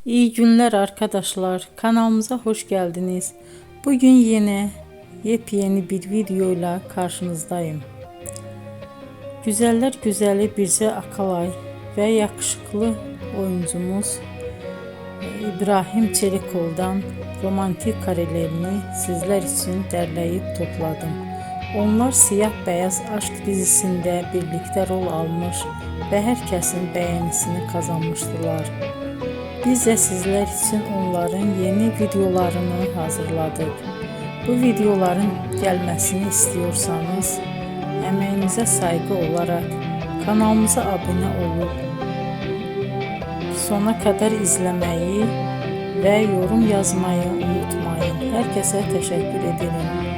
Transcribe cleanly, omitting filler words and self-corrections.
İyi günler arkadaşlar. Kanalımıza hoş geldiniz. Bugün yine yepyeni bir videoyla karşınızdayım. Güzeller güzeli Bircə Akalay ve yakışıklı oyuncumuz İbrahim Çelikov'dan romantik karelerini sizler için derleyip topladım. Onlar Siyah Beyaz Aşk dizisinde birlikte rol almış ve herkesin beğenisini kazanmıştılar. Biz de sizler için onların yeni videolarını hazırladık. Bu videoların gelmesini istiyorsanız emeğinize saygı olarak kanalımıza abone olup sona kadar izlemeyi ve yorum yazmayı unutmayın. Herkese teşekkür ederim.